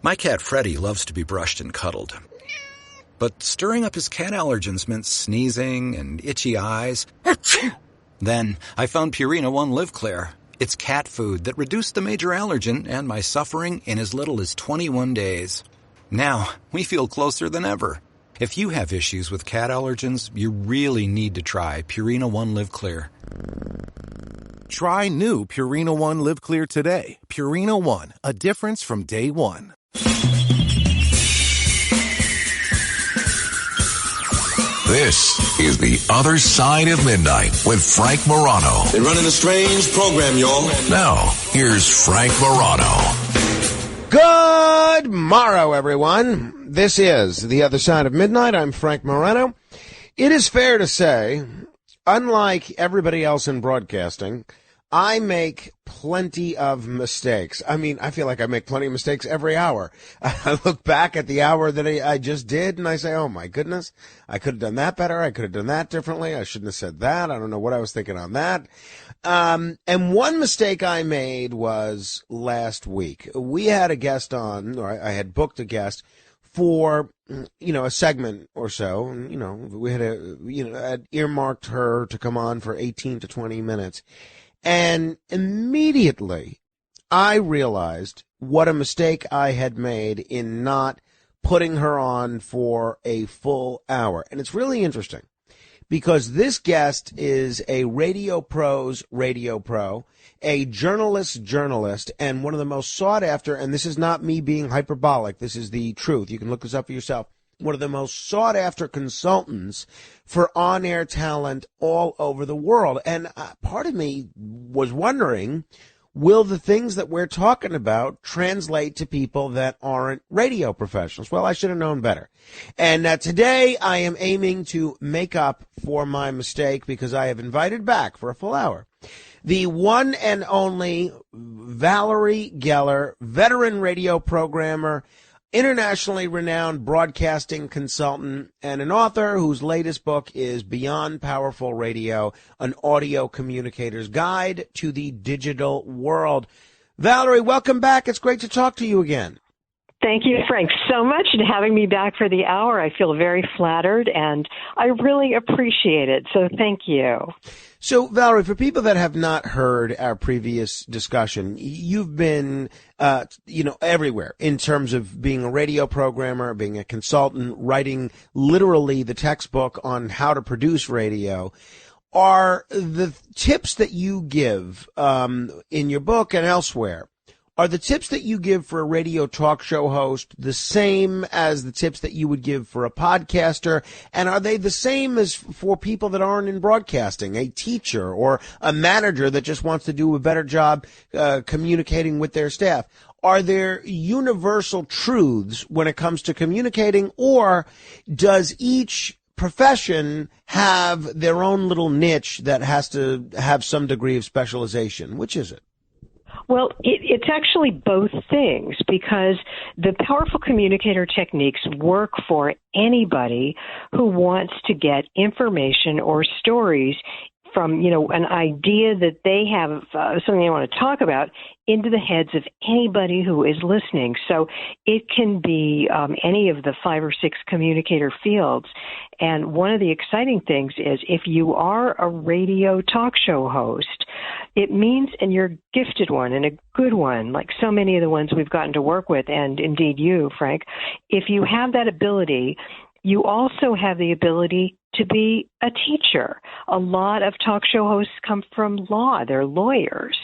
My cat Freddie loves to be brushed and cuddled. But stirring up his cat allergens meant sneezing and itchy eyes. Then I found Purina One Live Clear. It's cat food that reduced the major allergen and my suffering in as little as 21 days. Now, we feel closer than ever. If you have issues with cat allergens, you really need to try Purina One Live Clear. Try new Purina One Live Clear today. Purina One, a difference from day one. This is The Other Side of Midnight with Frank Morano. They're running a strange program, y'all. Now, here's Frank Morano. Good morrow, everyone. This is The Other Side of Midnight. I'm Frank Morano. It is fair to say, unlike everybody else in broadcasting, I make plenty of mistakes. I mean, I feel like I make plenty of mistakes every hour. I look back at the hour that I just did and I say, oh my goodness, I could have done that better. I could have done that differently. I shouldn't have said that. I don't know what I was thinking on that. And one mistake I made was last week. We had a guest on, or I had booked a guest for, a segment or so. We had I'd earmarked her to come on for 18 to 20 minutes. And immediately I realized what a mistake I had made in not putting her on for a full hour. And it's really interesting because this guest is a radio pro's radio pro, a journalist's journalist, and one of the most sought after, and this is not me being hyperbolic, this is the truth. You can look this up for yourself. One of the most sought-after consultants for on-air talent all over the world. And part of me was wondering, will the things that we're talking about translate to people that aren't radio professionals? Well, I should have known better. And today I am aiming to make up for my mistake because I have invited back for a full hour the one and only Valerie Geller, veteran radio programmer, internationally renowned broadcasting consultant, and an author whose latest book is Beyond Powerful Radio, an audio communicator's guide to the digital world. Valerie, welcome back. It's great to talk to you again. Thank you, Frank, so much for having me back for the hour. I feel very flattered, and I really appreciate it. So thank you. So, Valerie, for people that have not heard our previous discussion, you've been, everywhere in terms of being a radio programmer, being a consultant, writing literally the textbook on how to produce radio. Are the tips that you give in your book and elsewhere, are the tips that you give for a radio talk show host the same as the tips that you would give for a podcaster? And are they the same as for people that aren't in broadcasting, a teacher or a manager that just wants to do a better job communicating with their staff? Are there universal truths when it comes to communicating, or does each profession have their own little niche that has to have some degree of specialization? Which is it? Well, it's actually both things, because the powerful communicator techniques work for anybody who wants to get information or stories from, an idea that they have, something they want to talk about, into the heads of anybody who is listening. So it can be any of the 5 or 6 communicator fields. And one of the exciting things is if you are a radio talk show host, it means, and you're a gifted one and a good one, like so many of the ones we've gotten to work with, and indeed you, Frank, if you have that ability, you also have the ability to be a teacher. A lot of talk show hosts come from law. They're lawyers.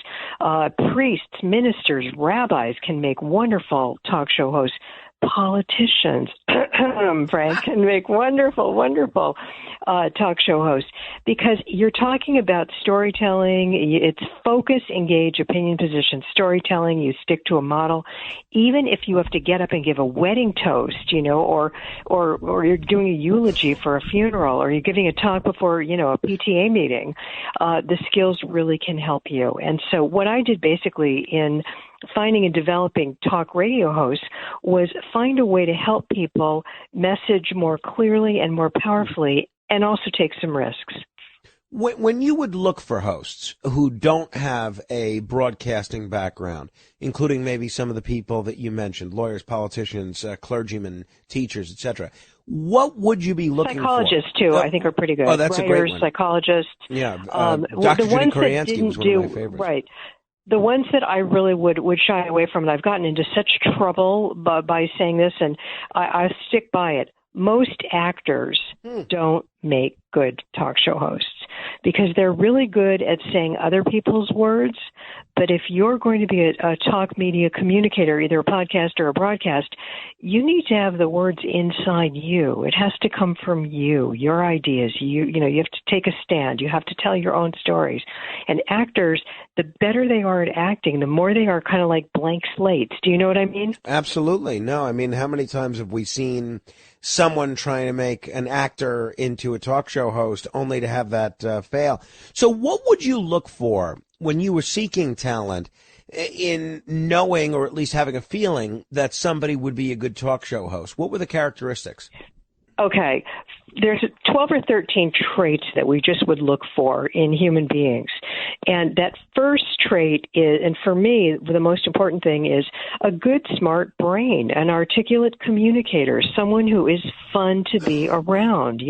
Priests, ministers, rabbis can make wonderful talk show hosts. Politicians, Frank, can make wonderful talk show hosts, because you're talking about storytelling. It's focus, engage, opinion, position, storytelling. You stick to a model. Even if you have to get up and give a wedding toast, or you're doing a eulogy for a funeral, or you're giving a talk before, a PTA meeting, the skills really can help you. And so what I did basically in finding and developing talk radio hosts was find a way to help people message more clearly and more powerfully, and also take some risks. When you would look for hosts who don't have a broadcasting background, including maybe some of the people that you mentioned, lawyers, politicians, clergymen, teachers, etc., what would you be looking Psychologists, for? too, I think are pretty good. Oh, that's Writers, a great one. Psychologists. Yeah, the Dr. Judy ones that Kuriansky didn't was one of my favorites. Right. The ones that I really would shy away from, and I've gotten into such trouble by saying this, and I stick by it. Most actors don't make good talk show hosts because they're really good at saying other people's words. But if you're going to be a talk media communicator, either a podcast or a broadcast, you need to have the words inside you. It has to come from you, your ideas. You have to take a stand. You have to tell your own stories. And actors, the better they are at acting, the more they are kind of like blank slates. Do you know what I mean? Absolutely. No, I mean, how many times have we seen someone trying to make an actor into a talk show host only to have that fail? So what would you look for when you were seeking talent in knowing or at least having a feeling that somebody would be a good talk show host? What were the characteristics? Okay. There's 12 or 13 traits that we just would look for in human beings. And that first trait is, and for me, the most important thing is a good, smart brain, an articulate communicator, someone who is fun to be around,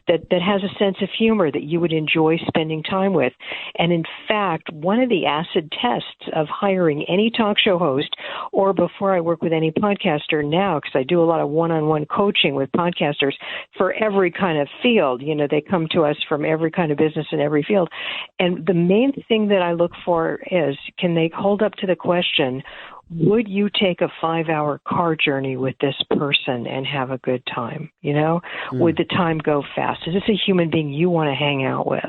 that has a sense of humor that you would enjoy spending time with. And in fact, one of the acid tests of hiring any talk show host, or before I work with any podcaster now, because I do a lot of one-on-one coaching with podcasters for every kind of field. They come to us from every kind of business in every field. And the main thing that I look for is, can they hold up to the question, would you take a 5-hour car journey with this person and have a good time? Would the time go fast? Is this a human being you want to hang out with?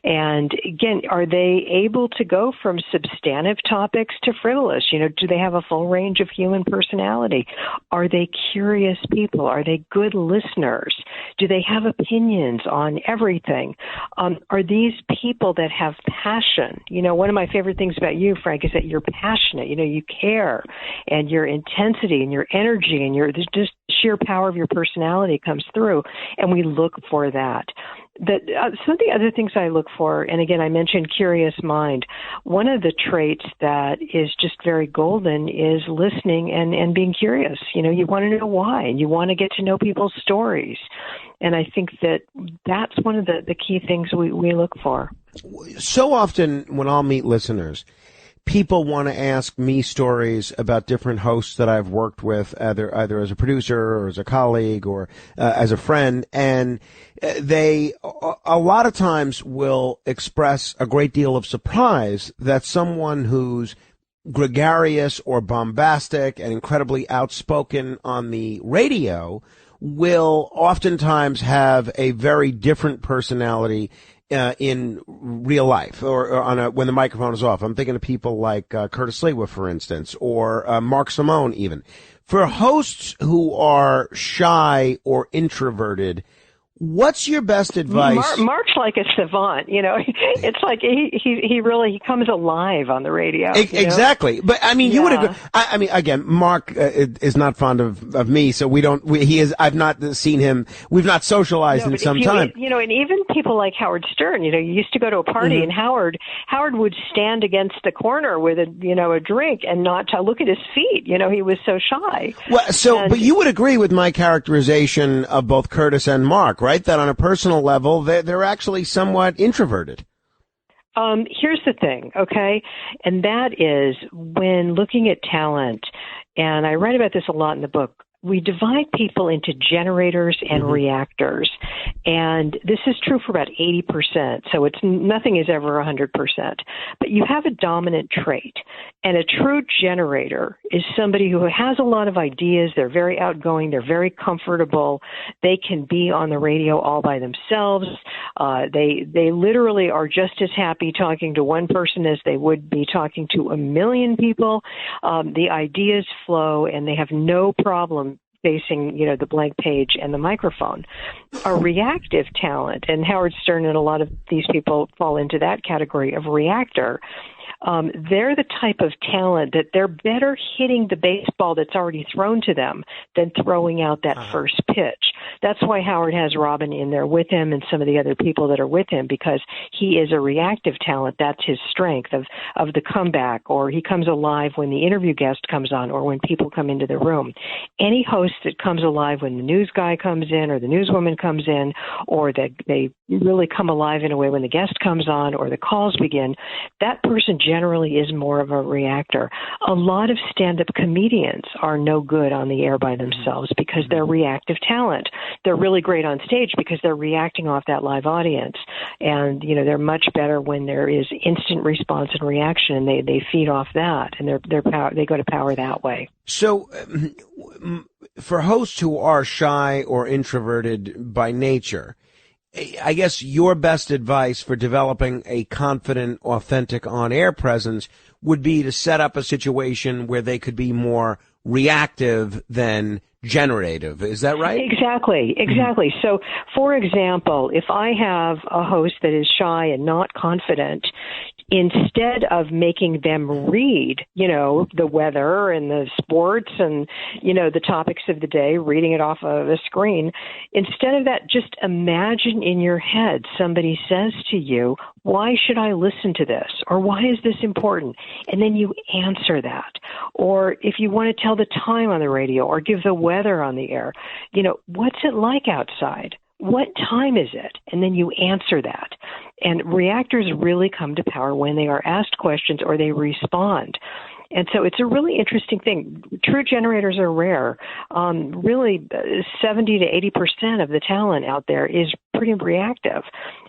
And again, are they able to go from substantive topics to frivolous? Do they have a full range of human personality? Are they curious people? Are they good listeners? Do they have opinions on everything? Are these people that have passion? One of my favorite things about you, Frank, is that you're passionate. You care, and your intensity and your energy and your just sheer power of your personality comes through, and we look for that. Some of the other things I look for, and again, I mentioned curious mind. One of the traits that is just very golden is listening and being curious. You want to know why, and you want to get to know people's stories. And I think that's one of the key things we look for. So often when I'll meet listeners, people want to ask me stories about different hosts that I've worked with, either as a producer or as a colleague or as a friend, and they a lot of times will express a great deal of surprise that someone who's gregarious or bombastic and incredibly outspoken on the radio will oftentimes have a very different personality in real life or when the microphone is off. I'm thinking of people like Curtis Lewa, for instance, or Mark Simone even. For hosts who are shy or introverted, what's your best advice? Mark's like a savant, It's like he really comes alive on the radio. Exactly, but I mean, you would agree. I mean, again, Mark is not fond of me, so I've not seen him. We've not socialized in some time. And even people like Howard Stern. You used to go to a party, and Howard would stand against the corner with a drink and not to look at his feet. He was so shy. Well, but you would agree with my characterization of both Curtis and Mark, right? That on a personal level, they're actually somewhat introverted. Here's the thing, okay? And that is when looking at talent, and I write about this a lot in the book, we divide people into generators and reactors. And this is true for about 80%. So nothing is ever 100%. But you have a dominant trait. And a true generator is somebody who has a lot of ideas. They're very outgoing. They're very comfortable. They can be on the radio all by themselves. They literally are just as happy talking to one person as they would be talking to a million people. The ideas flow, and they have no problem facing, the blank page and the microphone. A reactive talent, and Howard Stern and a lot of these people fall into that category of reactor. they're the type of talent that they're better hitting the baseball that's already thrown to them than throwing out that first pitch. That's why Howard has Robin in there with him and some of the other people that are with him, because he is a reactive talent. That's his strength of the comeback, or he comes alive when the interview guest comes on or when people come into the room. Any host that comes alive when the news guy comes in or the newswoman comes in, or that they really come alive in a way when the guest comes on or the calls begin, that person generally is more of a reactor. A lot of stand-up comedians are no good on the air by themselves because they're reactive talent. They're really great on stage because they're reacting off that live audience. And, they're much better when there is instant response and reaction, and they feed off that, and they go to power that way. So for hosts who are shy or introverted by nature, I guess your best advice for developing a confident, authentic on-air presence would be to set up a situation where they could be more reactive than generative. Is that right? Exactly. So, for example, if I have a host that is shy and not confident, instead of making them read, the weather and the sports and, the topics of the day, reading it off of a screen, instead of that, just imagine in your head somebody says to you, why should I listen to this? Or why is this important? And then you answer that. Or if you want to tell the time on the radio or give the weather on the air, what's it like outside? What time is it? And then you answer that. And reactors really come to power when they are asked questions or they respond. And so it's a really interesting thing. True generators are rare. Really, 70 to 80% of the talent out there is pretty reactive.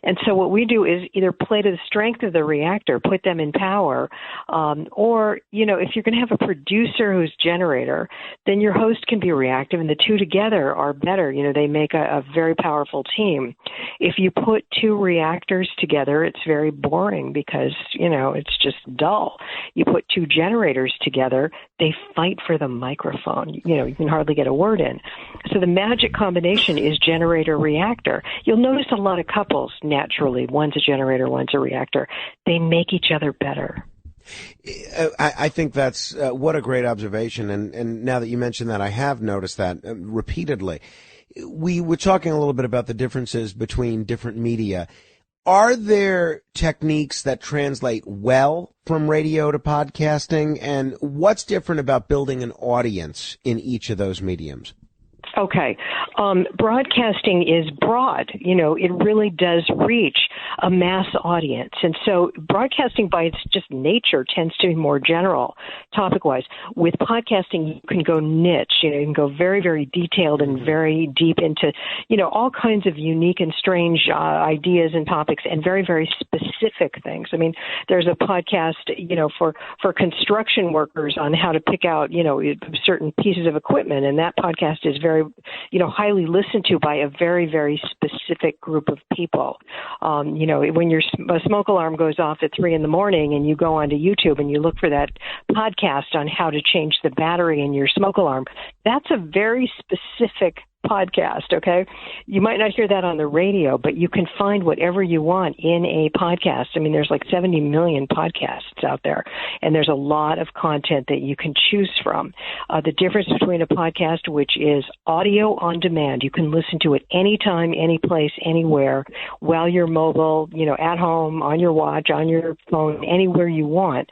And so what we do is either play to the strength of the reactor, put them in power, or, if you're going to have a producer who's generator, then your host can be reactive, and the two together are better. They make a very powerful team. If you put two reactors together, it's very boring because, it's just dull. You put two generators together, they fight for the microphone. You can hardly get a word in. So the magic combination is generator-reactor. You'll notice a lot of couples, naturally, one's a generator, one's a reactor. They make each other better. I think that's what a great observation. And now that you mention that, I have noticed that repeatedly. We were talking a little bit about the differences between different media. Are there techniques that translate well from radio to podcasting? And what's different about building an audience in each of those mediums? Okay. Broadcasting is broad. It really does reach a mass audience. And so broadcasting by its just nature tends to be more general, topic-wise. With podcasting, you can go niche. You can go very, very detailed and very deep into, all kinds of unique and strange ideas and topics and very, very specific things. I mean, there's a podcast, for construction workers on how to pick out, certain pieces of equipment. And that podcast is very, highly listened to by a very, very specific group of people. When your smoke alarm goes off at 3 a.m. and you go onto YouTube and you look for that podcast on how to change the battery in your smoke alarm, that's a very specific podcast, okay? You might not hear that on the radio, but you can find whatever you want in a podcast. I mean, there's like 70 million podcasts out there, and there's a lot of content that you can choose from. The difference between a podcast, which is audio on demand, you can listen to it anytime, any place, anywhere, while you're mobile, at home, on your watch, on your phone, anywhere you want.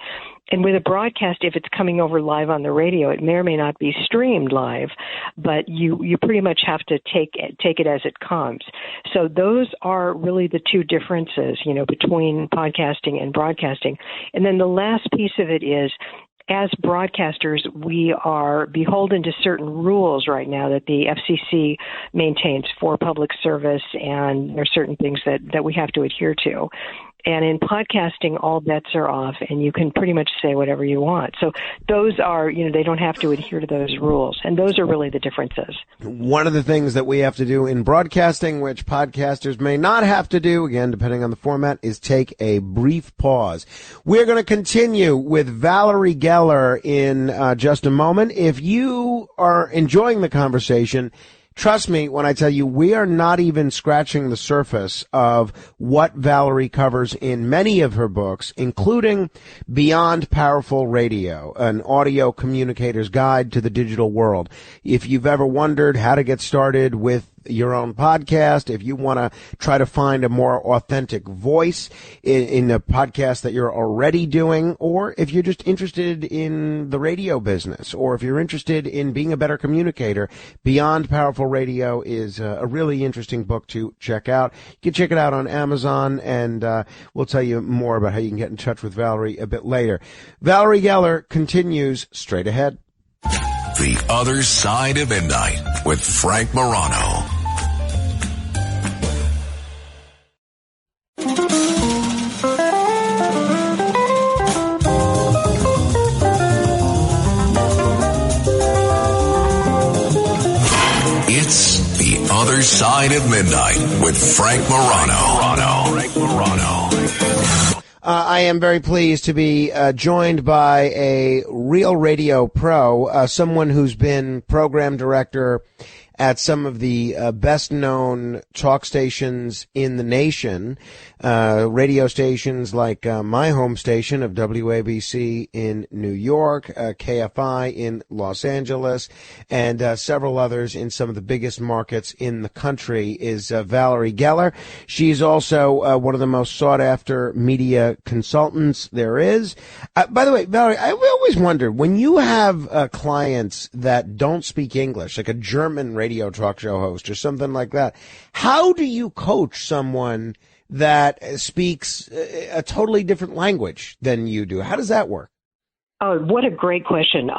And with a broadcast, if it's coming over live on the radio, it may or may not be streamed live, but you pretty much have to take it as it comes. So those are really the two differences, between podcasting and broadcasting. And then the last piece of it is, as broadcasters, we are beholden to certain rules right now that the FCC maintains for public service, and there are certain things that we have to adhere to. And in podcasting, all bets are off, and you can pretty much say whatever you want. So those are, they don't have to adhere to those rules. And those are really the differences. One of the things that we have to do in broadcasting, which podcasters may not have to do, again, depending on the format, is take a brief pause. We're going to continue with Valerie Geller in just a moment. If you are enjoying the conversation, trust me when I tell you we are not even scratching the surface of what Valerie covers in many of her books, including Beyond Powerful Radio, an audio communicator's guide to the digital world. If you've ever wondered how to get started with your own podcast, if you want to try to find a more authentic voice in a podcast that you're already doing, or if you're just interested in the radio business, or if you're interested in being a better communicator, Beyond Powerful Radio is a really interesting book to check out. You can check it out on Amazon, and we'll tell you more about how you can get in touch with Valerie a bit later. Valerie Geller continues straight ahead. The Other Side of Midnight with Frank Morano. It's The Other Side of Midnight with Frank Morano. Frank Morano. I am very pleased to be joined by a real radio pro, someone who's been program director at some of the best-known talk stations in the nation, radio stations like my home station of WABC in New York, KFI in Los Angeles, and several others in some of the biggest markets in the country, is Valerie Geller. She's also one of the most sought-after media consultants there is. By the way, Valerie, I always wondered, when you have clients that don't speak English, like a German radio talk show host or something like that, how do you coach someone that speaks a totally different language than you do? How does that work? Oh, what a great question.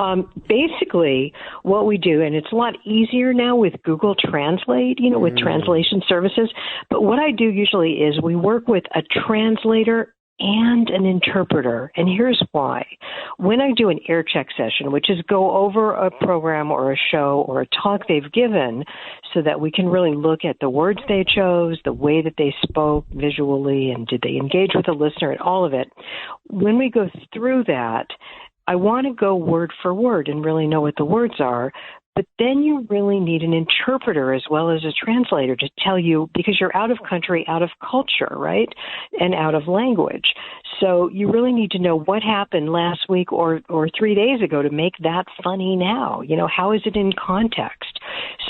Basically, what we do, and it's a lot easier now with Google Translate, with translation services, but what I do usually is we work with a translator and an interpreter. And here's why. When I do an air check session, which is go over a program or a show or a talk they've given so that we can really look at the words they chose, the way that they spoke visually, and did they engage with the listener and all of it. When we go through that, I want to go word for word and really know what the words are. But then you really need an interpreter as well as a translator to tell you, because you're out of country, out of culture, right? And out of language. So you really need to know what happened last week or 3 days ago to make that funny now. How is it in context?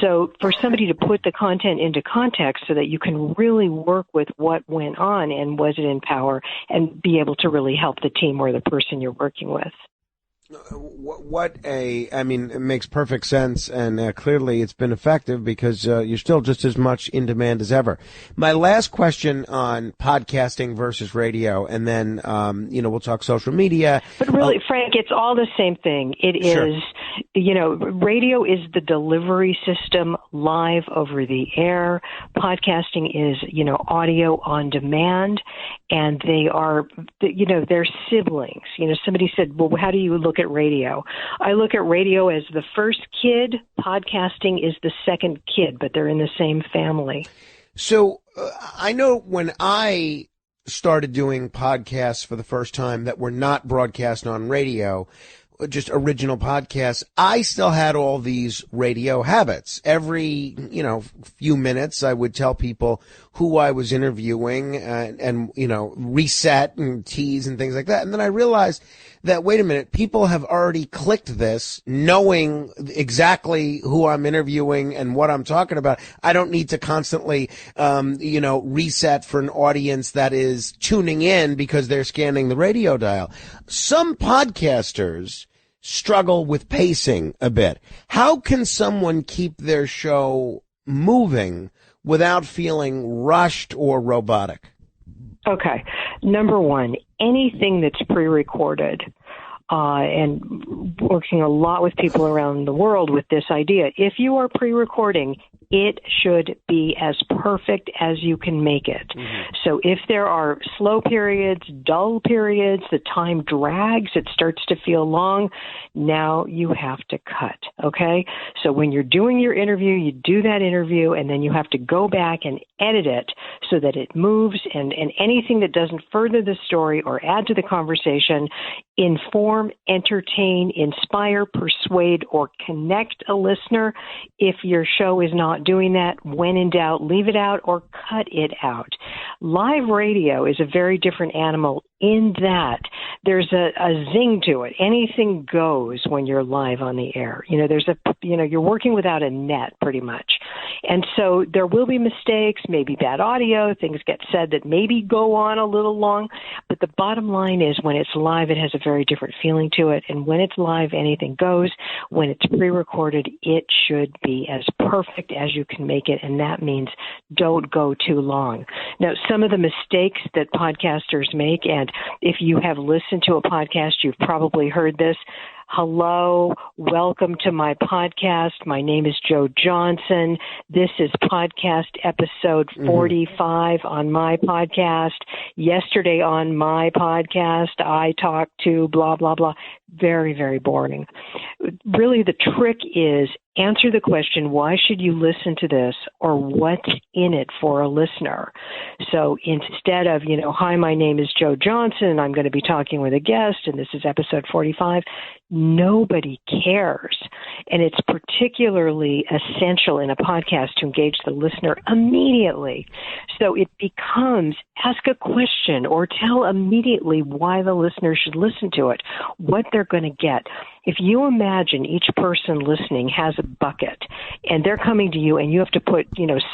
So for somebody to put the content into context so that you can really work with what went on and was it in power and be able to really help the team or the person you're working with. It makes perfect sense, and clearly it's been effective because you're still just as much in demand as ever. My last question on podcasting versus radio, and then, we'll talk social media. But really, Frank, it's all the same thing. It is, radio is the delivery system live over the air. Podcasting is, audio on demand, and they are, they're siblings. Somebody said, well, how do you look at radio? I look at radio as the first kid. Podcasting is the second kid, but they're in the same family. So I know when I started doing podcasts for the first time that were not broadcast on radio, just original podcasts, I still had all these radio habits. Every, few minutes I would tell people who I was interviewing and reset and tease and things like that. And then I realized that, wait a minute, people have already clicked this knowing exactly who I'm interviewing and what I'm talking about. I don't need to constantly, reset for an audience that is tuning in because they're scanning the radio dial. Some podcasters struggle with pacing a bit. How can someone keep their show moving without feeling rushed or robotic? Okay. Number one, anything that's pre-recorded, and working a lot with people around the world with this idea, if you are pre-recording, it should be as perfect as you can make it. Mm-hmm. So if there are slow periods, dull periods, the time drags, it starts to feel long, now you have to cut, okay? So when you're doing your interview, you do that interview, and then you have to go back and edit it so that it moves, and anything that doesn't further the story or add to the conversation, inform, entertain, inspire, persuade, or connect a listener. If your show is not not doing that. When in doubt, leave it out or cut it out. Live radio is a very different animal in that there's a zing to it. Anything goes when you're live on the air. You're working without a net pretty much. And so there will be mistakes, maybe bad audio, things get said that maybe go on a little long. But the bottom line is when it's live, it has a very different feeling to it. And when it's live, anything goes. When it's pre-recorded, it should be as perfect as you can make it. And that means don't go too long. Now, some of the mistakes that podcasters make, and if you have listened to a podcast, you've probably heard this. Hello, welcome to my podcast. My name is Joe Johnson. This is podcast episode 45 on my podcast. Yesterday on my podcast, I talked to blah, blah, blah. Very, very boring. Really, the trick is answer the question, why should you listen to this, or what's in it for a listener? So instead of, hi, my name is Joe Johnson, I'm going to be talking with a guest, and this is episode 45, nobody cares. And it's particularly essential in a podcast to engage the listener immediately. So it becomes ask a question or tell immediately why the listener should listen to it, what they're going to get. If you imagine each person listening has a bucket and they're coming to you and you have to put,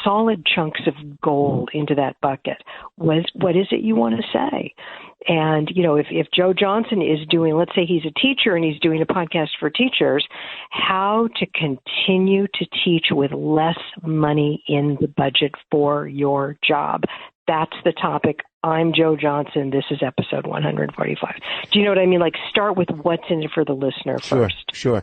solid chunks of gold into that bucket, what is it you want to say? And, if Joe Johnson is doing, let's say he's a teacher and he's doing a podcast for teachers, how to continue to teach with less money in the budget for your job. That's the topic. I'm Joe Johnson. This is episode 145. Do you know what I mean? Like, start with what's in it for the listener first. Sure.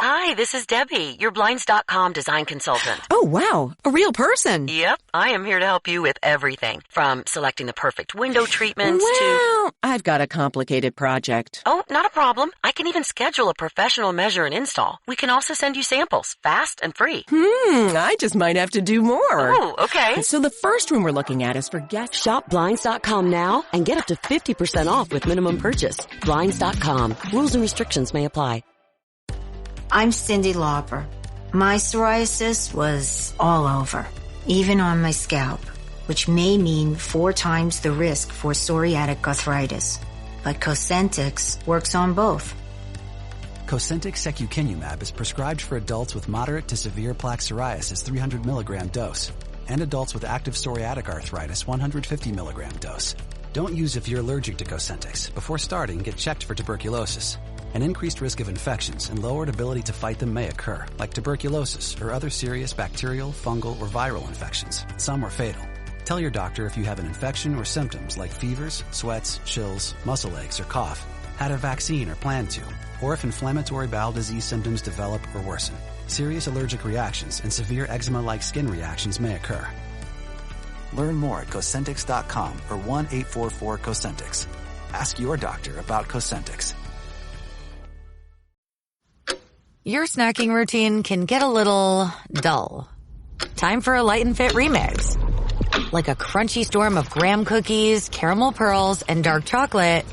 Hi, this is Debbie, your Blinds.com design consultant. Oh, wow. A real person. Yep. I am here to help you with everything, from selecting the perfect window treatments to... Well, I've got a complicated project. Oh, not a problem. I can even schedule a professional measure and install. We can also send you samples, fast and free. I just might have to do more. Oh, okay. So the first room we're looking at is for guest... Shop Blinds.com now and get up to 50% off with minimum purchase. Blinds.com. Rules and restrictions may apply. I'm Cindy Lauper. My psoriasis was all over, even on my scalp, which may mean 4 times the risk for psoriatic arthritis. But Cosentyx works on both. Cosentyx secukinumab is prescribed for adults with moderate to severe plaque psoriasis 300 milligram dose and adults with active psoriatic arthritis 150 milligram dose. Don't use if you're allergic to Cosentyx. Before starting, get checked for tuberculosis. An increased risk of infections and lowered ability to fight them may occur, like tuberculosis or other serious bacterial, fungal, or viral infections. Some are fatal. Tell your doctor if you have an infection or symptoms like fevers, sweats, chills, muscle aches, or cough, had a vaccine or plan to, or if inflammatory bowel disease symptoms develop or worsen. Serious allergic reactions and severe eczema-like skin reactions may occur. Learn more at Cosentyx.com or 1-844-COSENTYX. Ask your doctor about Cosentyx. Your snacking routine can get a little dull. Time for a Light and Fit remix. Like a crunchy storm of graham cookies, caramel pearls, and dark chocolate,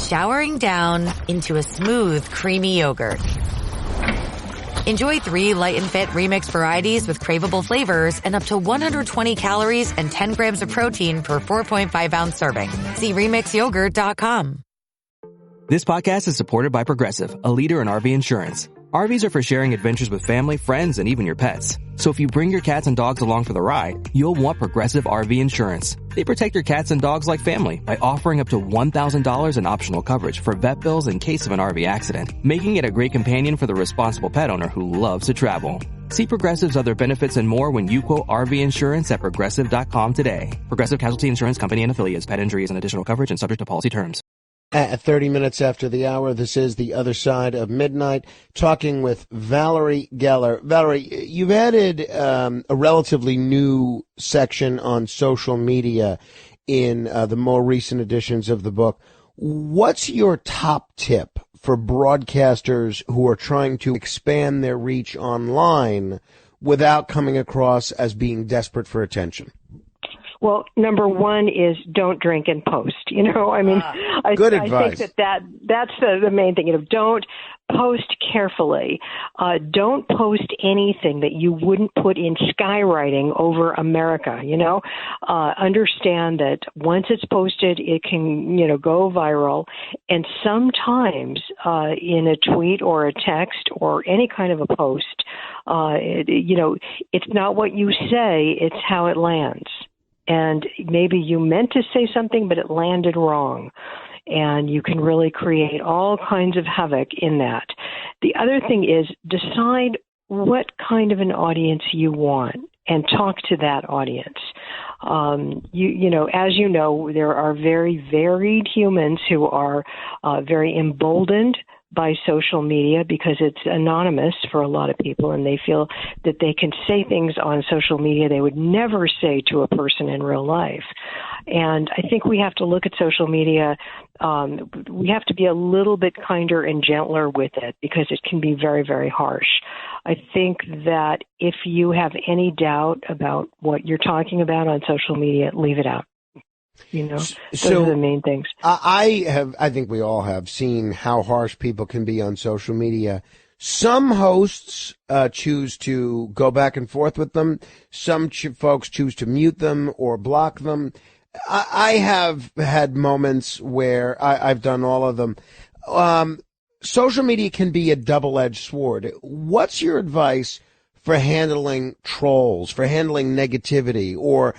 showering down into a smooth, creamy yogurt. Enjoy 3 Light and Fit remix varieties with craveable flavors and up to 120 calories and 10 grams of protein per 4.5-ounce serving. See RemixYogurt.com. This podcast is supported by Progressive, a leader in RV insurance. RVs are for sharing adventures with family, friends, and even your pets. So if you bring your cats and dogs along for the ride, you'll want Progressive RV insurance. They protect your cats and dogs like family by offering up to $1,000 in optional coverage for vet bills in case of an RV accident, making it a great companion for the responsible pet owner who loves to travel. See Progressive's other benefits and more when you quote RV insurance at Progressive.com today. Progressive Casualty Insurance Company and Affiliates. Pet injuries and additional coverage and subject to policy terms. At 30 minutes after the hour, this is The Other Side of Midnight, talking with Valerie Geller. Valerie, you've added a relatively new section on social media in the more recent editions of the book. What's your top tip for broadcasters who are trying to expand their reach online without coming across as being desperate for attention? Well, number one is don't drink and post. I good advice. I think that's the main thing. Don't post carefully. Don't post anything that you wouldn't put in skywriting over America. Understand that once it's posted, it can, go viral. And sometimes in a tweet or a text or any kind of a post, it's not what you say, it's how it lands. And maybe you meant to say something, but it landed wrong. And you can really create all kinds of havoc in that. The other thing is decide what kind of an audience you want and talk to that audience. As you know, there are very varied humans who are very emboldened by social media because it's anonymous for a lot of people, and they feel that they can say things on social media they would never say to a person in real life. And I think we have to look at social media. We have to be a little bit kinder and gentler with it because it can be very, very harsh. I think that if you have any doubt about what you're talking about on social media, leave it out. Those are the main things. I think we all have seen how harsh people can be on social media. Some hosts choose to go back and forth with them. Some folks choose to mute them or block them. I have had moments where I've done all of them. Social media can be a double-edged sword. What's your advice for handling trolls, for handling negativity or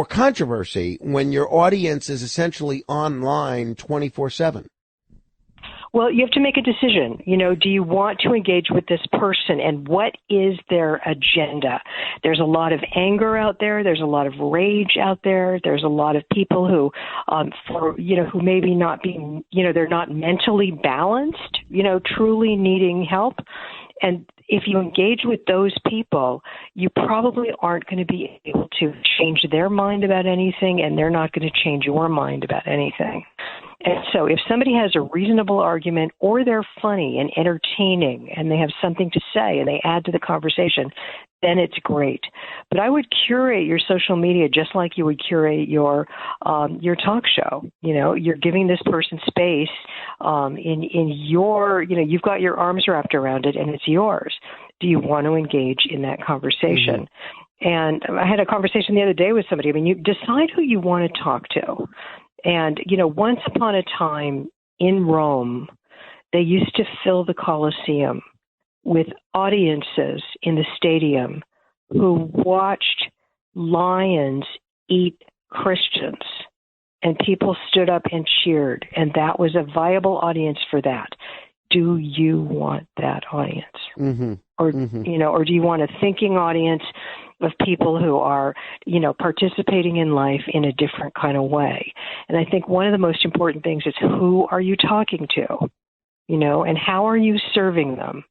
controversy when your audience is essentially online 24/7? Well, you have to make a decision. Do you want to engage with this person, and what is their agenda? There's a lot of anger out there. There's a lot of rage out there. There's a lot of people who, who maybe not being, they're not mentally balanced, truly needing help. And if you engage with those people, you probably aren't going to be able to change their mind about anything, and they're not going to change your mind about anything. And so if somebody has a reasonable argument, or they're funny and entertaining and they have something to say and they add to the conversation, then it's great. But I would curate your social media just like you would curate your talk show. You're giving this person space in your, you've got your arms wrapped around it and it's yours. Do you want to engage in that conversation? Mm-hmm. And I had a conversation the other day with somebody. You decide who you want to talk to. And, once upon a time in Rome, they used to fill the Colosseum with audiences in the stadium who watched lions eat Christians. And people stood up and cheered. And that was a viable audience for that. Do you want that audience? Mm-hmm. Or, or do you want a thinking audience of people who are, participating in life in a different kind of way? And I think one of the most important things is who are you talking to, and how are you serving them?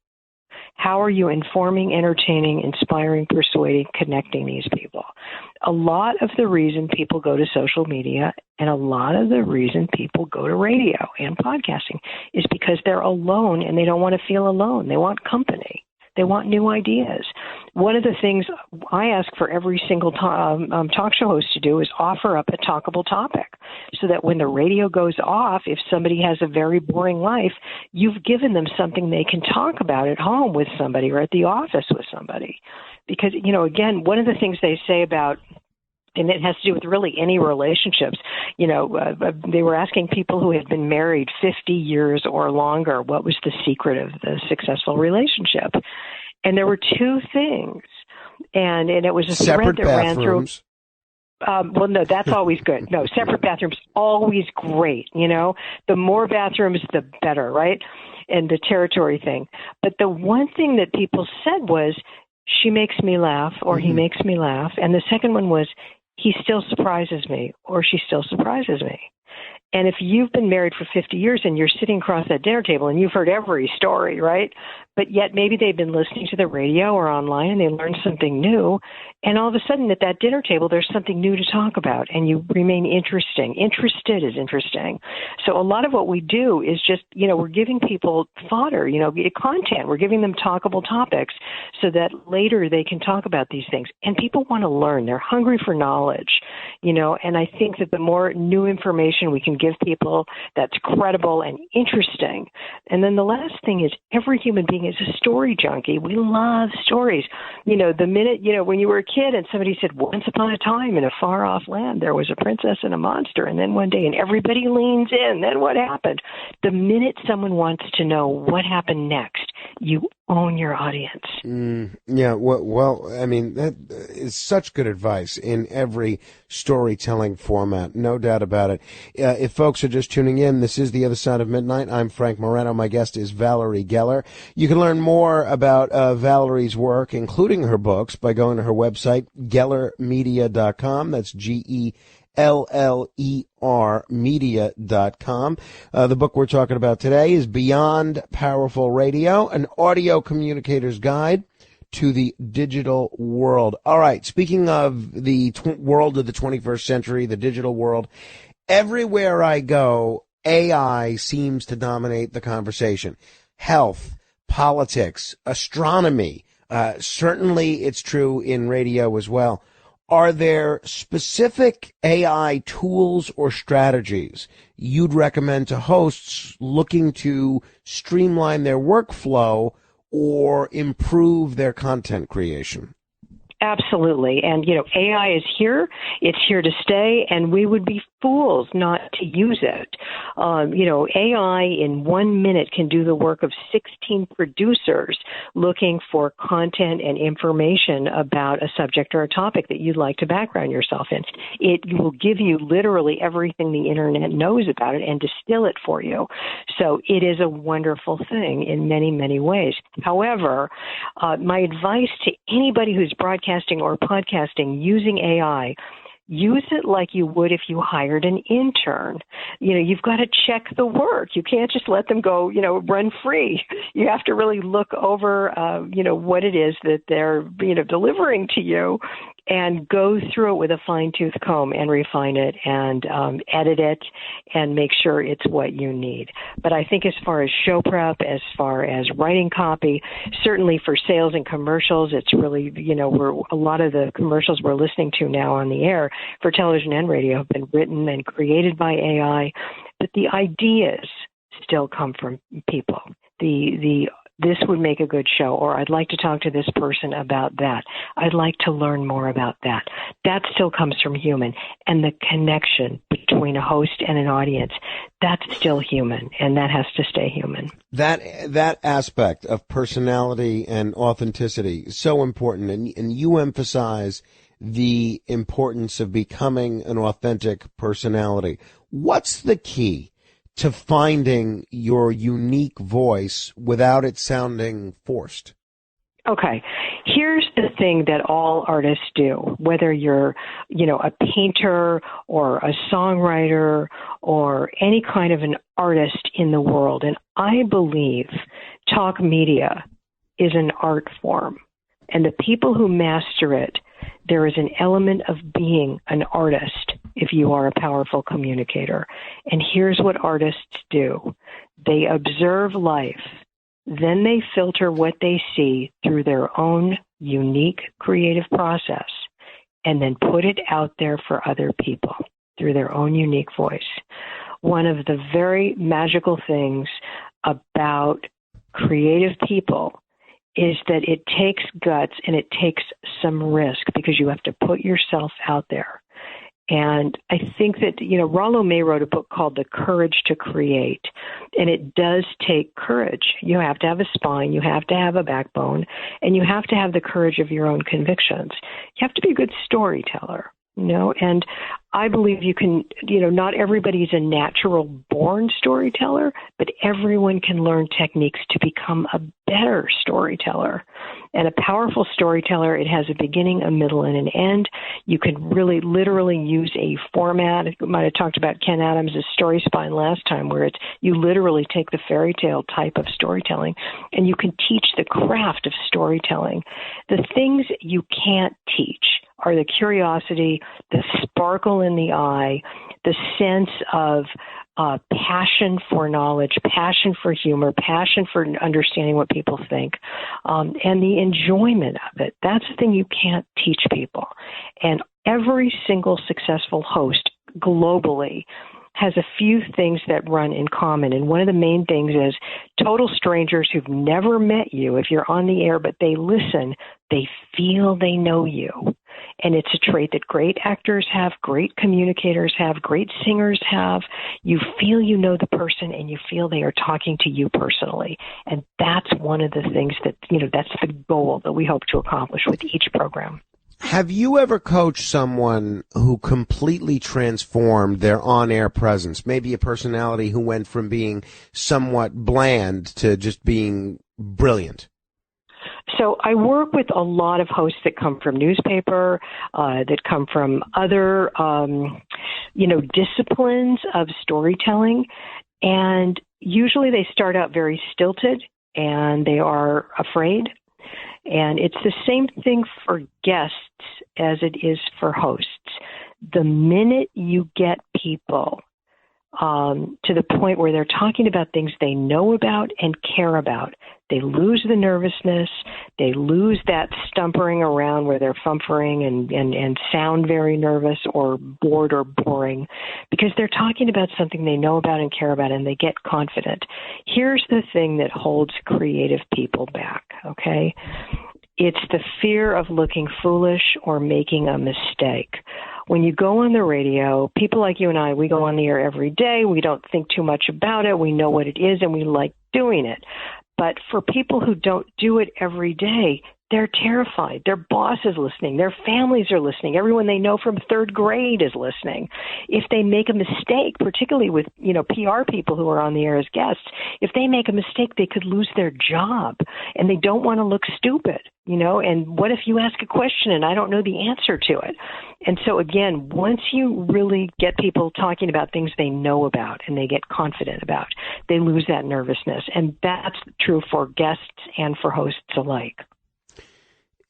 How are you informing, entertaining, inspiring, persuading, connecting these people? A lot of the reason people go to social media and a lot of the reason people go to radio and podcasting is because they're alone and they don't want to feel alone. They want company. They want new ideas. One of the things I ask for every single talk show host to do is offer up a talkable topic so that when the radio goes off, if somebody has a very boring life, you've given them something they can talk about at home with somebody or at the office with somebody. Because, again, one of the things they say about, and it has to do with really any relationships. They were asking people who had been married 50 years or longer, what was the secret of the successful relationship? And there were two things. And it was a separate thread that bathrooms. Ran through. Well, no, that's always good. No, separate bathrooms, always great. The more bathrooms, the better, right? And the territory thing. But the one thing that people said was, she makes me laugh, or he makes me laugh. And the second one was, he still surprises me, or she still surprises me. And if you've been married for 50 years and you're sitting across that dinner table and you've heard every story, right? But yet maybe they've been listening to the radio or online and they learned something new. And all of a sudden at that dinner table, there's something new to talk about, and you remain interesting. Interested is interesting. So a lot of what we do is just, we're giving people fodder, content. We're giving them talkable topics so that later they can talk about these things. And people want to learn. They're hungry for knowledge, and I think that the more new information we can give people that's credible and interesting. And then the last thing is every human being is a story junkie. We love stories. The minute, when you were a kid and somebody said, once upon a time in a far off land, there was a princess and a monster. And then one day, and everybody leans in. Then what happened? The minute someone wants to know what happened next, you own your audience. That is such good advice in every storytelling format, no doubt about it. If folks are just tuning in, this is The Other Side of Midnight. I'm Frank Morano. My guest is Valerie Geller. You can learn more about Valerie's work, including her books, by going to her website, GellerMedia.com. That's GELLER media.com. The book we're talking about today is Beyond Powerful Radio, an audio communicator's guide to the digital world. All right, speaking of the world of the 21st century, the digital world, everywhere I go, AI seems to dominate the conversation. Health, politics, astronomy. Certainly it's true in radio as well. Are there specific AI tools or strategies you'd recommend to hosts looking to streamline their workflow or improve their content creation? Absolutely. And, AI is here. It's here to stay, and we would be fools not to use it. AI in 1 minute can do the work of 16 producers looking for content and information about a subject or a topic that you'd like to background yourself in. It will give you literally everything the internet knows about it and distill it for you. So it is a wonderful thing in many, many ways. However, my advice to anybody who's broadcasting or podcasting using AI, use it like you would if you hired an intern. You've got to check the work. You can't just let them go, run free. You have to really look over, what it is that they're, delivering to you, and go through it with a fine-tooth comb and refine it and edit it and make sure it's what you need. But I think as far as show prep, as far as writing copy, certainly for sales and commercials, it's really, a lot of the commercials we're listening to now on the air for television and radio have been written and created by AI, but the ideas still come from people. This would make a good show, or I'd like to talk to this person about that. I'd like to learn more about that. That still comes from human. And the connection between a host and an audience, that's still human, and that has to stay human. That aspect of personality and authenticity is so important, and you emphasize the importance of becoming an authentic personality. What's the key to finding your unique voice without it sounding forced? Okay. Here's the thing that all artists do, whether you're, a painter or a songwriter or any kind of an artist in the world. And I believe talk media is an art form. And the people who master it, there is an element of being an artist if you are a powerful communicator. And here's what artists do. They observe life, then they filter what they see through their own unique creative process, and then put it out there for other people through their own unique voice. One of the very magical things about creative people is that it takes guts and it takes some risk because you have to put yourself out there. And I think that, Rollo May wrote a book called The Courage to Create, and it does take courage. You have to have a spine, you have to have a backbone, and you have to have the courage of your own convictions. You have to be a good storyteller, and I believe you can, not everybody's a natural born storyteller, but everyone can learn techniques to become a better storyteller. And a powerful storyteller, it has a beginning, a middle, and an end. You can really literally use a format. I might have talked about Ken Adams' Story Spine last time, where you literally take the fairy tale type of storytelling and you can teach the craft of storytelling. The things you can't teach are the curiosity, the sparkle in the eye, the sense of passion for knowledge, passion for humor, passion for understanding what people think, and the enjoyment of it. That's the thing you can't teach people. And every single successful host globally has a few things that run in common. And one of the main things is total strangers who've never met you, if you're on the air, but they listen, they feel they know you. And it's a trait that great actors have, great communicators have, great singers have. You feel you know the person and you feel they are talking to you personally. And that's one of the things that, that's the goal that we hope to accomplish with each program. Have you ever coached someone who completely transformed their on-air presence? Maybe a personality who went from being somewhat bland to just being brilliant? So I work with a lot of hosts that come from newspaper, that come from other, disciplines of storytelling. And usually they start out very stilted and they are afraid. And it's the same thing for guests as it is for hosts. The minute you get people to the point where they're talking about things they know about and care about, they lose the nervousness, they lose that stumpering around where they're fumfering and sound very nervous or bored or boring, because they're talking about something they know about and care about, and they get confident. Here's the thing that holds creative people back, okay? It's the fear of looking foolish or making a mistake. When you go on the radio, people like you and I, we go on the air every day. We don't think too much about it. We know what it is, and we like doing it. But for people who don't do it every day, they're terrified. Their boss is listening. Their families are listening. Everyone they know from third grade is listening. If they make a mistake, particularly with, PR people who are on the air as guests, if they make a mistake, they could lose their job, and they don't want to look stupid, and what if you ask a question and I don't know the answer to it? And so again, once you really get people talking about things they know about and they get confident about, they lose that nervousness. And that's true for guests and for hosts alike.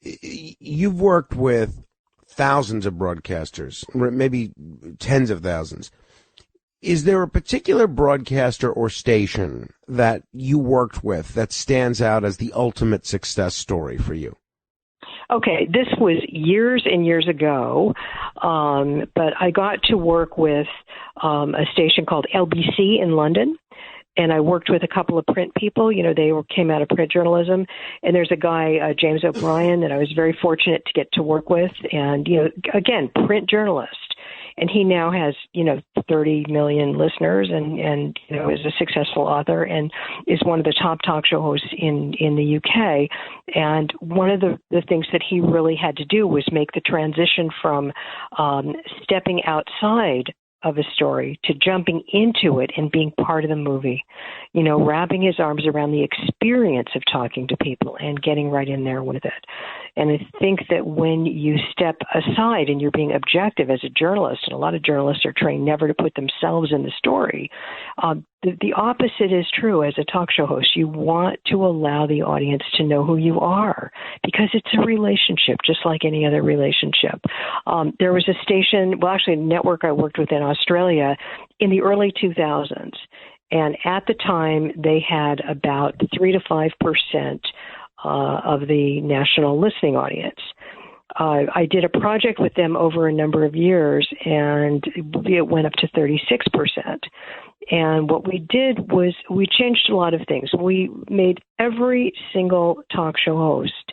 You've worked with thousands of broadcasters, maybe tens of thousands. Is there a particular broadcaster or station that you worked with that stands out as the ultimate success story for you? Okay, this was years and years ago, but I got to work with a station called LBC in London. And I worked with a couple of print people. They came out of print journalism. And there's a guy, James O'Brien, that I was very fortunate to get to work with. And, again, print journalist. And he now has, 30 million listeners and is a successful author and is one of the top talk show hosts in the UK. And one of the things that he really had to do was make the transition from stepping outside of a story to jumping into it and being part of the movie, wrapping his arms around the experience of talking to people and getting right in there with it. And I think that when you step aside and you're being objective as a journalist, and a lot of journalists are trained never to put themselves in the story, the opposite is true as a talk show host. You want to allow the audience to know who you are because it's a relationship, just like any other relationship. There was a station, a network I worked with in Australia in the early 2000s. And at the time, they had about 3 to 5% of the national listening audience. I did a project with them over a number of years, and it went up to 36%. And what we did was we changed a lot of things. We made every single talk show host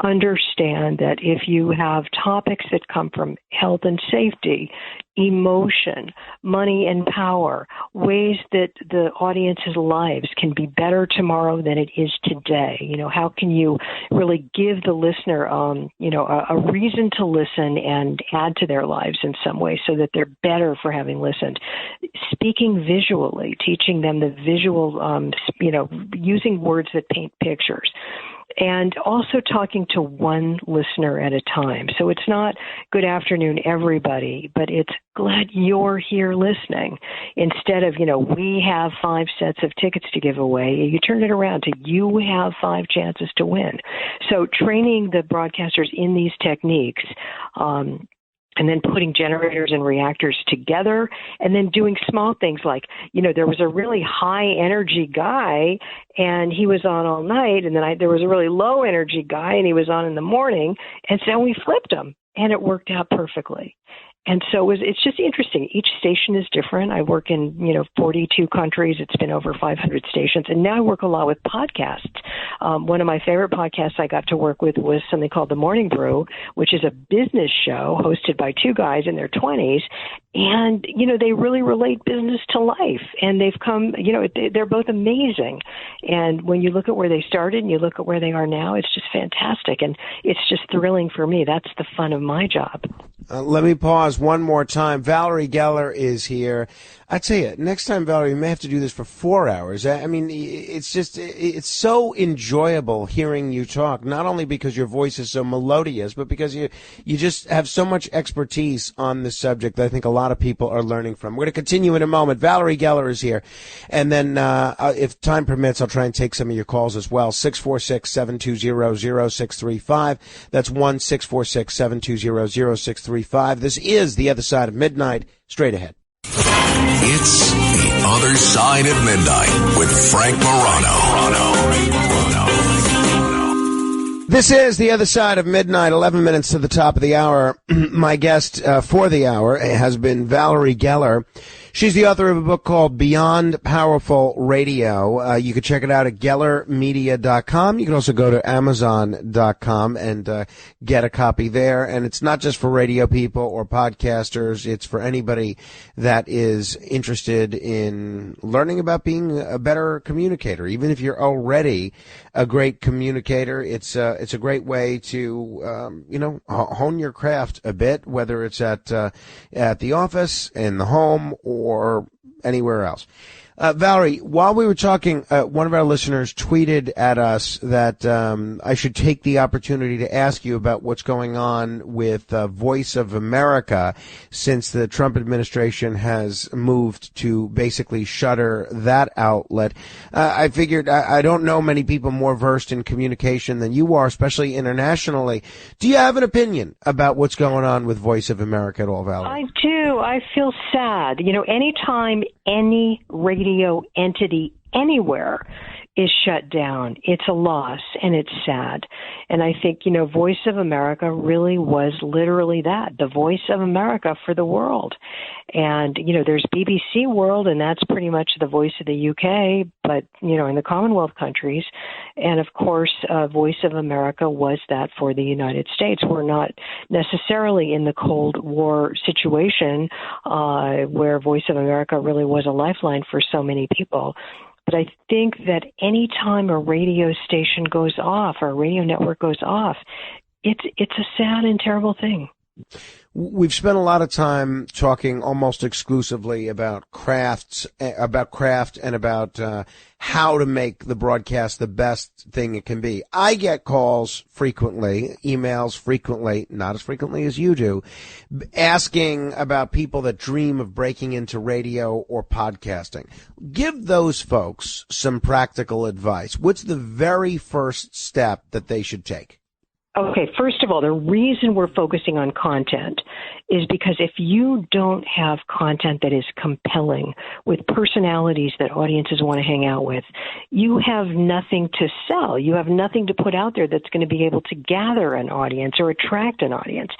understand that if you have topics that come from health and safety, emotion, money and power, ways that the audience's lives can be better tomorrow than it is today. How can you really give the listener, a reason to listen and add to their lives in some way so that they're better for having listened. Speaking visually, teaching them the visual, using words that paint pictures. And also talking to one listener at a time. So it's not good afternoon, everybody, but it's glad you're here listening. Instead of, we have 5 sets of tickets to give away, you turn it around to you have 5 chances to win. So training the broadcasters in these techniques, and then putting generators and reactors together, and then doing small things like, there was a really high energy guy and he was on all night, and then there was a really low energy guy and he was on in the morning, and so we flipped them and it worked out perfectly. And so it's just interesting. Each station is different. I work in, 42 countries. It's been over 500 stations. And now I work a lot with podcasts. One of my favorite podcasts I got to work with was something called The Morning Brew, which is a business show hosted by 2 guys in their 20s. And, they really relate business to life. And they've come, they're both amazing. And when you look at where they started and you look at where they are now, it's just fantastic. And it's just thrilling for me. That's the fun of my job. Let me pause one more time. Valerie Geller is here. I tell you, next time, Valerie, you may have to do this for 4 hours. I mean, it's so enjoyable hearing you talk, not only because your voice is so melodious, but because you just have so much expertise on this subject that I think a lot of people are learning from. We're going to continue in a moment. Valerie Geller is here. And then, if time permits, I'll try and take some of your calls as well. 646-720-0635. That's 1-646-720-0635. This is The Other Side of Midnight. Straight ahead. It's The Other Side of Midnight with Frank Morano. This is The Other Side of Midnight, 11 minutes to the top of the hour. My guest for the hour has been Valerie Geller. She's the author of a book called Beyond Powerful Radio. You can check it out at GellerMedia.com. You can also go to Amazon.com and get a copy there. And it's not just for radio people or podcasters. It's for anybody that is interested in learning about being a better communicator. Even if you're already a great communicator, it's a great way to hone your craft a bit, whether it's at the office, in the home, or anywhere else. Valerie, while we were talking, one of our listeners tweeted at us that I should take the opportunity to ask you about what's going on with Voice of America since the Trump administration has moved to basically shutter that outlet. I figured I don't know many people more versed in communication than you are, especially internationally. Do you have an opinion about what's going on with Voice of America at all, Valerie? I do. I feel sad. Anytime any radio entity anywhere is shut down, it's a loss and it's sad. And I think, Voice of America really was literally that, the voice of America for the world. And, there's BBC World, and that's pretty much the voice of the UK, but, in the Commonwealth countries. And of course, Voice of America was that for the United States. We're not necessarily in the Cold War situation where Voice of America really was a lifeline for so many people. But I think that any time a radio station goes off or a radio network goes off, it's a sad and terrible thing. We've spent a lot of time talking almost exclusively about craft and about how to make the broadcast the best thing it can be. I get calls frequently, emails frequently, not as frequently as you do, asking about people that dream of breaking into radio or podcasting. Give those folks some practical advice. What's the very first step that they should take? Okay, first of all, the reason we're focusing on content is because if you don't have content that is compelling with personalities that audiences want to hang out with, you have nothing to sell. You have nothing to put out there that's going to be able to gather an audience or attract an audience.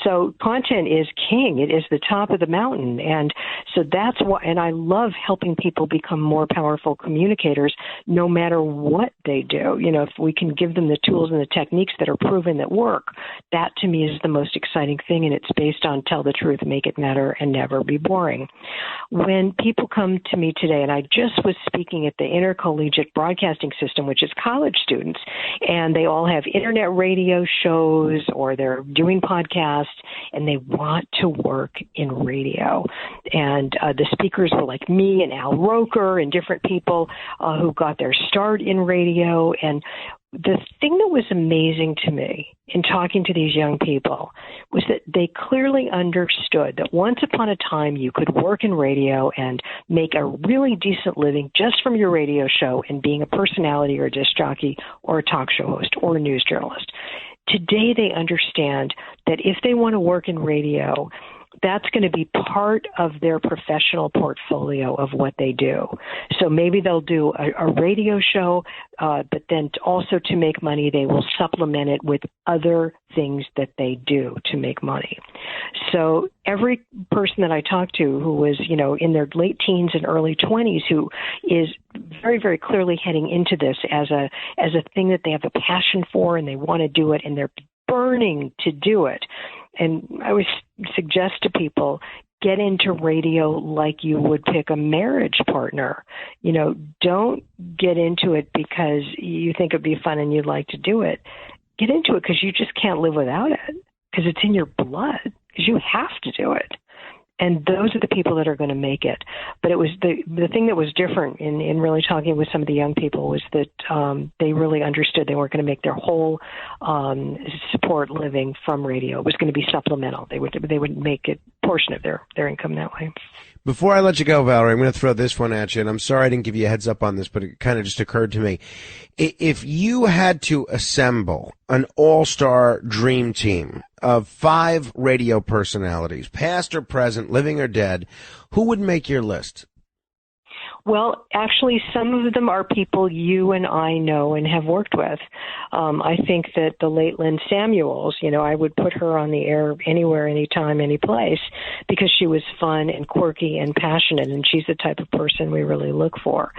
So content is king. It is the top of the mountain. And so that's why, and I love helping people become more powerful communicators no matter what they do. If we can give them the tools and the techniques that are proven proven that work. That to me is the most exciting thing, and it's based on tell the truth, make it matter, and never be boring. When people come to me today, and I just was speaking at the Intercollegiate Broadcasting System, which is college students, and they all have internet radio shows or they're doing podcasts, and they want to work in radio. And the speakers were like me and Al Roker and different people who got their start in radio. And the thing that was amazing to me in talking to these young people was that they clearly understood that once upon a time you could work in radio and make a really decent living just from your radio show and being a personality or a disc jockey or a talk show host or a news journalist. Today they understand that if they want to work in radio, that's going to be part of their professional portfolio of what they do. So maybe they'll do a radio show, but then also to make money, they will supplement it with other things that they do to make money. So every person that I talk to who was, in their late teens and early 20s, who is very, very clearly heading into this as a thing that they have a passion for and they want to do it and they're burning to do it. And I always suggest to people, get into radio like you would pick a marriage partner. Don't get into it because you think it'd be fun and you'd like to do it. Get into it because you just can't live without it, because it's in your blood, because you have to do it. And those are the people that are going to make it. But it was the thing that was different in really talking with some of the young people was that they really understood they weren't going to make their whole support living from radio. It was going to be supplemental. They would make a portion of their income that way. Before I let you go, Valerie, I'm going to throw this one at you, and I'm sorry I didn't give you a heads up on this, but it kind of just occurred to me. If you had to assemble an all-star dream team of 5 radio personalities, past or present, living or dead, who would make your list? Well, actually, some of them are people you and I know and have worked with. I think that the late Lynn Samuels, I would put her on the air anywhere, anytime, any place, because she was fun and quirky and passionate, and she's the type of person we really look for.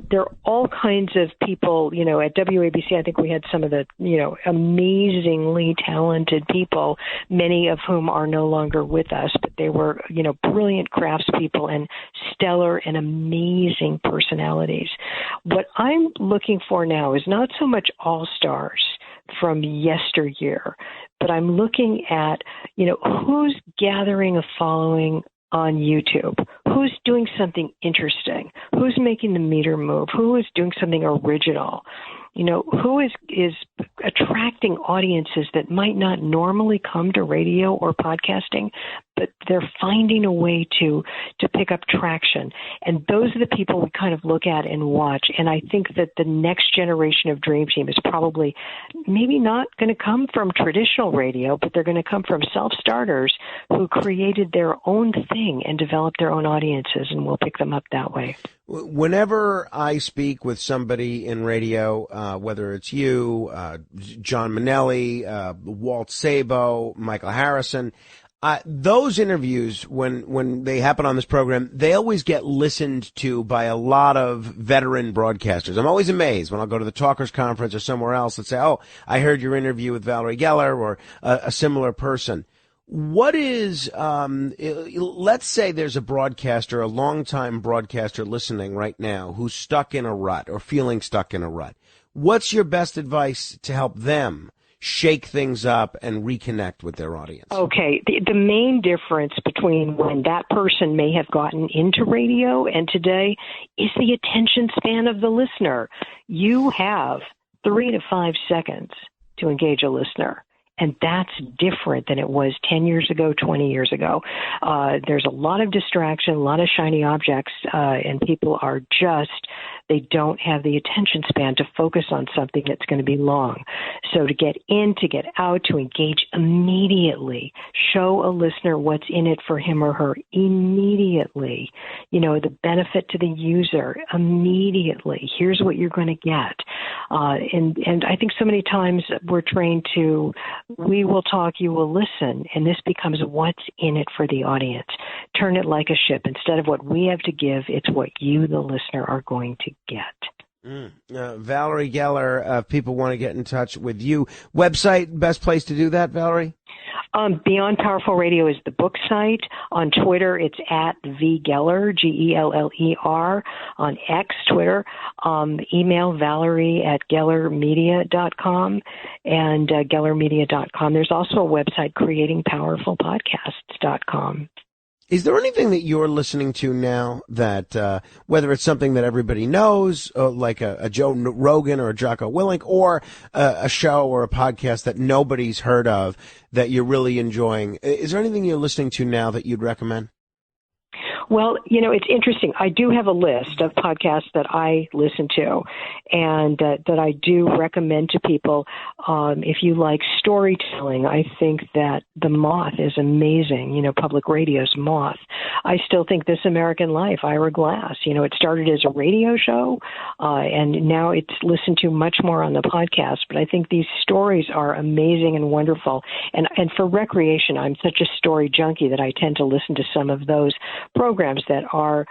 There are all kinds of people, at WABC, I think we had some of the, amazingly talented people, many of whom are no longer with us, but they were, brilliant craftspeople and stellar and amazing personalities. What I'm looking for now is not so much all-stars from yesteryear, but I'm looking at, who's gathering a following on YouTube, who's doing something interesting, who's making the meter move, who is doing something original, who is attracting audiences that might not normally come to radio or podcasting, but they're finding a way to pick up traction. And those are the people we kind of look at and watch. And I think that the next generation of Dream Team is probably maybe not going to come from traditional radio, but they're going to come from self-starters who created their own thing and developed their own audiences, and we'll pick them up that way. Whenever I speak with somebody in radio, whether it's you, John Minnelli, Walt Sabo, Michael Harrison, those interviews, when they happen on this program, they always get listened to by a lot of veteran broadcasters. I'm always amazed when I'll go to the Talkers Conference or somewhere else and say, oh, I heard your interview with Valerie Geller or a similar person. What is, let's say there's a broadcaster, a longtime broadcaster listening right now who's stuck in a rut or feeling stuck in a rut. What's your best advice to help them shake things up and reconnect with their audience? Okay. The main difference between when that person may have gotten into radio and today is the attention span of the listener. You have 3 to 5 seconds to engage a listener. And that's different than it was 10 years ago, 20 years ago. There's a lot of distraction, a lot of shiny objects, and people are they don't have the attention span to focus on something that's going to be long. So to get in, to get out, to engage immediately, show a listener what's in it for him or her immediately, the benefit to the user immediately. Here's what you're going to get. And I think so many times we're trained to, we will talk, you will listen, and this becomes what's in it for the audience. Turn it like a ship. Instead of what we have to give, it's what you, the listener, are going to get. Valerie Geller, if people want to get in touch with you. Website, best place to do that, Valerie? Beyond Powerful Radio is the book site. On Twitter, it's at VGeller, Geller. On X, Twitter, email Valerie@GellerMedia.com and GellerMedia.com. There's also a website, CreatingPowerfulPodcasts.com. Is there anything that you're listening to now that, whether it's something that everybody knows, like a Joe Rogan or a Jocko Willink, or a show or a podcast that nobody's heard of that you're really enjoying? Is there anything you're listening to now that you'd recommend? Well, it's interesting. I do have a list of podcasts that I listen to and that I do recommend to people. If you like storytelling, I think that The Moth is amazing. Public Radio's Moth. I still think This American Life, Ira Glass. It started as a radio show, and now it's listened to much more on the podcast. But I think these stories are amazing and wonderful. And for recreation, I'm such a story junkie that I tend to listen to some of those programs that are,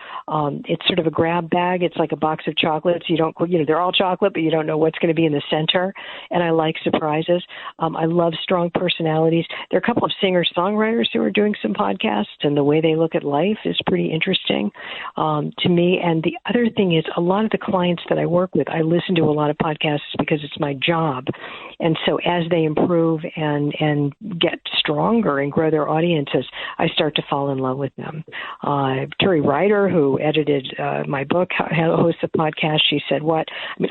it's sort of a grab bag. It's like a box of chocolates. They're all chocolate, but you don't know what's going to be in the center. And I like surprises. I love strong personalities. There are a couple of singer-songwriters who are doing some podcasts, and the way they look at life is pretty interesting to me. And the other thing is, a lot of the clients that I work with, I listen to a lot of podcasts because it's my job. And so as they improve and get stronger and grow their audiences, I start to fall in love with them. Terry Ryder, who edited my book, hosts a podcast, she said,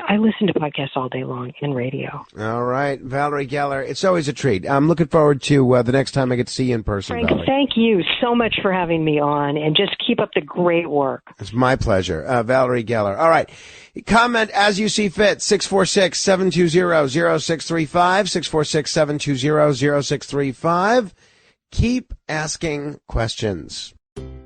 I listen to podcasts all day long in radio. All right, Valerie Geller, it's always a treat. I'm looking forward to the next time I get to see you in person, Frank, Valerie. Thank you so much for having me on, and just keep up the great work. It's my pleasure. Valerie Geller. All right. Comment as you see fit, 646-720-0635, 646-720-0635. Keep asking questions.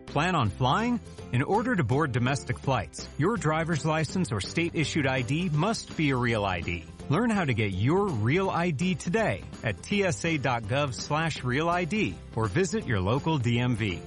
Plan on flying? In order to board domestic flights, your driver's license or state-issued ID must be a real ID. Learn how to get your real ID today at tsa.gov/real ID or visit your local DMV.